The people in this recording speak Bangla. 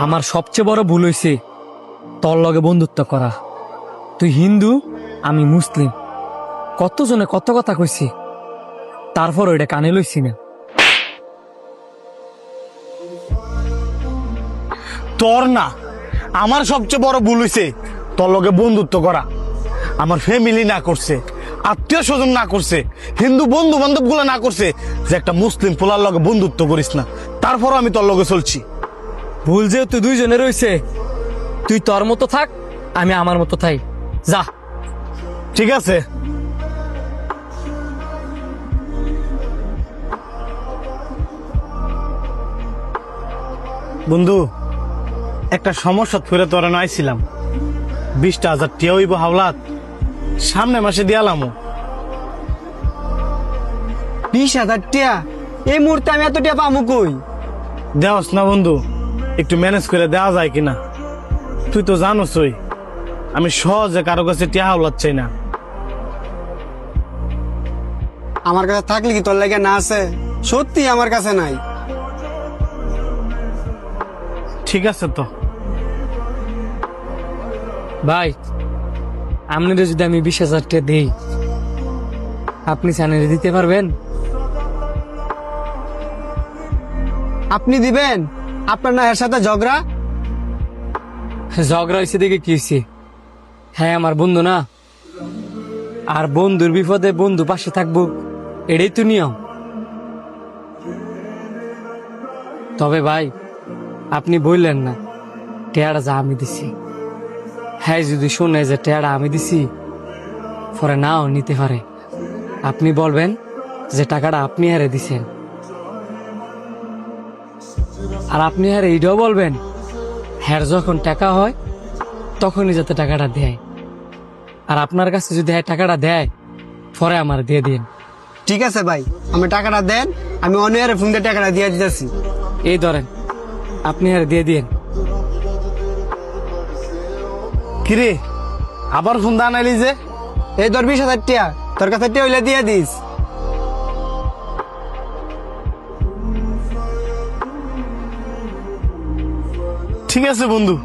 আমার সবচেয়ে বড় ভুল হয়েছে তোর লগে বন্ধুত্ব করা। তুই হিন্দু, আমি মুসলিম, কতজনে কত কথা কইছি, তারপর ওইটা কানে লইছি না। তোর না, আমার সবচেয়ে বড় ভুল হইছে তোর লগে বন্ধুত্ব করা। আমার ফ্যামিলি না করছে, আত্মীয় স্বজন না করছে, হিন্দু বন্ধু বান্ধব গুলো না করছে যে একটা মুসলিম পোলার লগে বন্ধুত্ব করিস না। তারপরও আমি তোর লগে চলছি। ভুল যেহেতু দুইজনে রয়েছে, তুই তোর মতো থাক, আমি আমার মতো থাই। যা। ঠিক আছে। বন্ধু, একটা সমস্যা ফিরে তোরা নাইছিলাম। 20,000 টিয়া হইব হাওলাত, সামনে মাসে দিয়ালাম। 20,000 টিয়া? এই মুহূর্তে আমি এত টিয়া পামু কই? দেওয়াস না বন্ধু, একটু ম্যানেজ করে দেওয়া যায় কিনা? তুই তো জানোসই আমি সহজে কারো কাছে টিয়া হাওলাত চাই না। আমার কাছে থাকলে কি তোর লাগে না আছে? সত্যি আমার কাছে নাই। ঠিক আছে তো। ভাই, আপনাদের যদি আমি 20,000 টাকা দিই, আপনি চ্যানেলে দিতে পারবেন? আপনি দিবেন? আপনার না এর সাথে ঝগড়া? ঝগড়া হয়েছে দেখে কি হয়েছে? হ্যাঁ, আমার বন্ধু না, আর বন্ধুর বিপদে বন্ধু পাশে থাকবো, এটাই তো নিয়ম। তবে ভাই, আপনি বললেন না টেয়ারা যা আমি দিছি, হ্যাঁ যদি শুনে যে টেয়ারা আমি দিছি, পরে নাও নিতে পারে। আপনি বলবেন যে টাকাটা আপনি হারে দিছেন, আর আপনি হারে এইটাও বলবেন হ্যাঁ যখন টাকা হয় তখনই যাতে টাকাটা দেয়। আর আপনার কাছে যদি হ্যাঁ টাকাটা দেয়, পরে আমার দিয়ে দিন। ঠিক আছে ভাই, আমি টাকাটা দেন, আমি অনিয়ারে ফোন দিয়ে টাকাটা দিয়ে দিতেছি। এই ধরেন, আপনি আর দিয়ে দিন। কিরে, আবার ফোন দা নাইলি যে? এই ধর 20,000 টিয়া, তোর কাছে টিয়া হইলে দিয়ে দিস। ঠিক আছে বন্ধু,